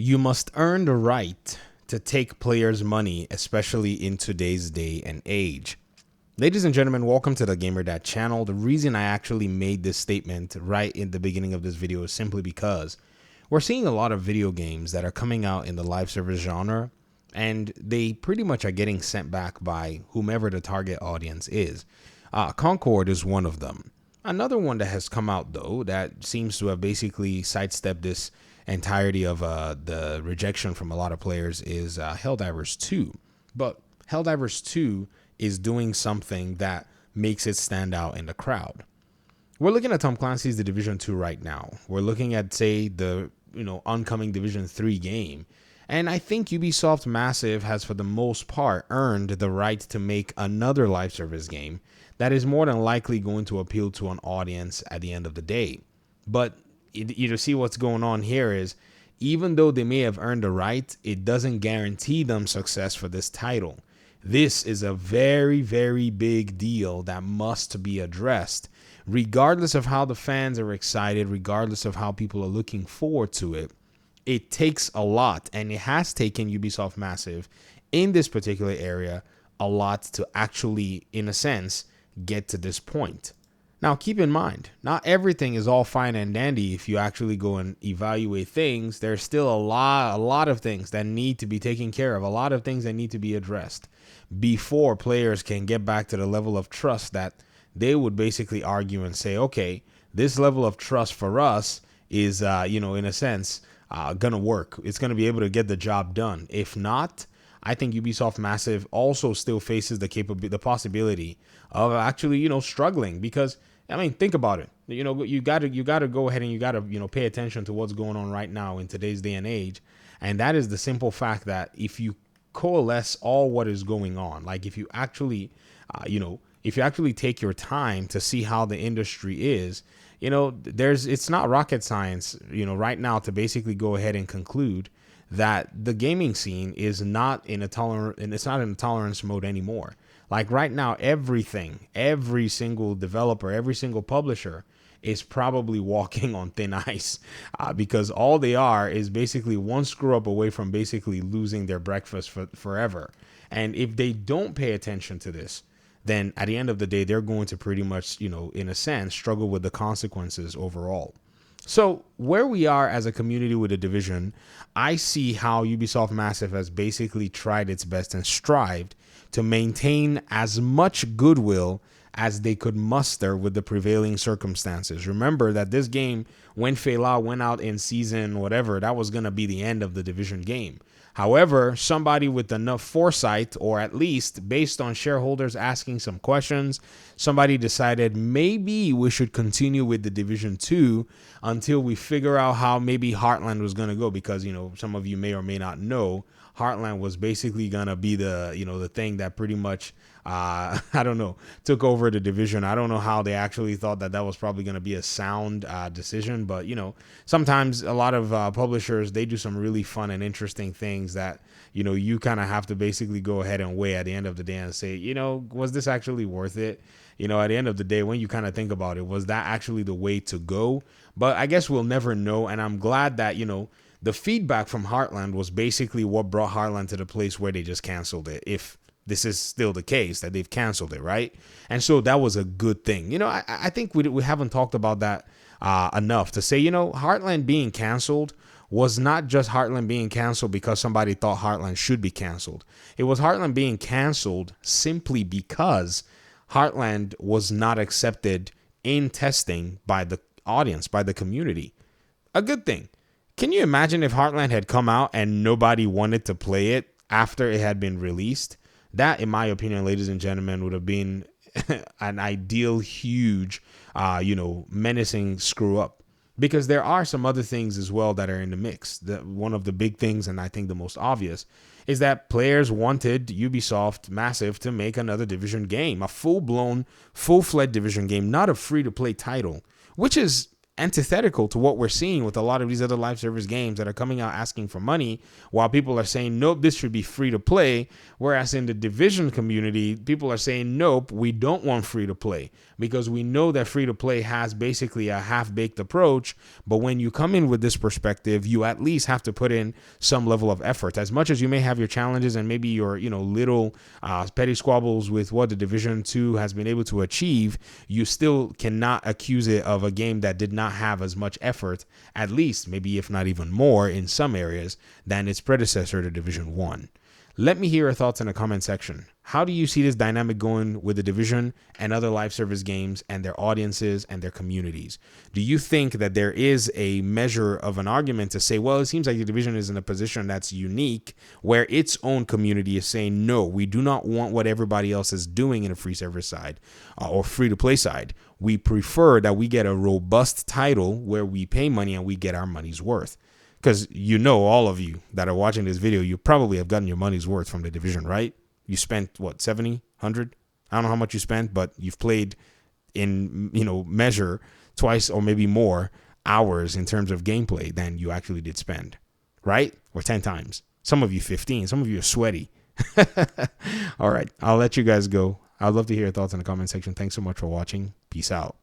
You must earn the right to take players' money, especially in today's day and age. Ladies and gentlemen, welcome to the Gamer Dad channel. The reason I actually made this statement right in the beginning of this video is simply because we're seeing a lot of video games that are coming out in the live service genre, and they pretty much are getting sent back by whomever the target audience is. Concord is one of them. Another one that has come out, though, that seems to have basically sidestepped this entirety of the rejection from a lot of players is Helldivers 2. But Helldivers 2 is doing something that makes it stand out in the crowd. We're looking at Tom Clancy's The Division 2 right now. We're looking at, say, the oncoming Division 3 game. And I think Ubisoft Massive has, for the most part, earned the right to make another live service game that is more than likely going to appeal to an audience at the end of the day. But you see what's going on here is, even though they may have earned the right, it doesn't guarantee them success for this title. This is a very, very big deal that must be addressed, regardless of how the fans are excited, regardless of how people are looking forward to it. It takes a lot, and it has taken Ubisoft Massive in this particular area a lot to actually, in a sense, get to this point. Now, keep in mind, not everything is all fine and dandy. If you actually go and evaluate things, there's still a lot of things that need to be taken care of, a lot of things that need to be addressed before players can get back to the level of trust that they would basically argue and say, okay, this level of trust for us is, in a sense, going to work. It's going to be able to get the job done. If not, I think Ubisoft Massive also still faces the possibility of actually, struggling, because I mean, think about it. You got to go ahead and you got to, pay attention to what's going on right now in today's day and age. And that is the simple fact that if you coalesce all what is going on, like if you actually, take your time to see how the industry is, it's not rocket science, right now to basically go ahead and conclude that the gaming scene is not in a tolerance mode anymore. Like right now, every single developer, every single publisher is probably walking on thin ice because all they are is basically one screw up away from basically losing their breakfast forever. And if they don't pay attention to this, then at the end of the day, they're going to pretty much, in a sense, struggle with the consequences overall. So where we are as a community with a division, I see how Ubisoft Massive has basically tried its best and strived to maintain as much goodwill as they could muster with the prevailing circumstances. Remember that this game, when Fela went out in season whatever, that was going to be the end of the division game. However, somebody with enough foresight, or at least based on shareholders asking some questions, somebody decided maybe we should continue with the Division 2 until we figure out how maybe Heartland was going to go, because, some of you may or may not know, Heartland was basically going to be the thing that pretty much, took over the division. I don't know how they actually thought that was probably going to be a sound decision. But, sometimes a lot of publishers, they do some really fun and interesting things that, you kind of have to basically go ahead and weigh at the end of the day and say, was this actually worth it? At the end of the day, when you kind of think about it, was that actually the way to go? But I guess we'll never know. And I'm glad that, the feedback from Heartland was basically what brought Heartland to the place where they just canceled it. If this is still the case, that they've canceled it, right? And so that was a good thing. I think we haven't talked about that enough to say, Heartland being canceled was not just Heartland being canceled because somebody thought Heartland should be canceled. It was Heartland being canceled simply because Heartland was not accepted in testing by the audience, by the community. A good thing. Can you imagine if Heartland had come out and nobody wanted to play it after it had been released? That, in my opinion, ladies and gentlemen, would have been an ideal, huge, menacing screw up. Because there are some other things as well that are in the mix. One of the big things, and I think the most obvious, is that players wanted Ubisoft Massive to make another Division game, a full-blown, full-fledged Division game, not a free-to-play title, which is antithetical to what we're seeing with a lot of these other live service games that are coming out asking for money, while people are saying, nope, this should be free to play. Whereas in the Division community, people are saying, nope, we don't want free to play, because we know that free to play has basically a half-baked approach. But when you come in with this perspective, you at least have to put in some level of effort. As much as you may have your challenges and maybe your, little petty squabbles with what the Division 2 has been able to achieve, you still cannot accuse it of a game that did not have as much effort, at least maybe if not even more in some areas, than its predecessor, the Division 1. Let me hear your thoughts in the comment section. How do you see this dynamic going with the Division and other live service games and their audiences and their communities? Do you think that there is a measure of an argument to say, well, it seems like the Division is in a position that's unique, where its own community is saying, no, we do not want what everybody else is doing in a free service side or free to play side. We prefer that we get a robust title where we pay money and we get our money's worth. Because all of you that are watching this video, you probably have gotten your money's worth from the Division, right? You spent, what, 70, 100? I don't know how much you spent, but you've played in, measure twice or maybe more hours in terms of gameplay than you actually did spend, right? Or 10 times. Some of you 15. Some of you are sweaty. All right. I'll let you guys go. I'd love to hear your thoughts in the comment section. Thanks so much for watching. Peace out.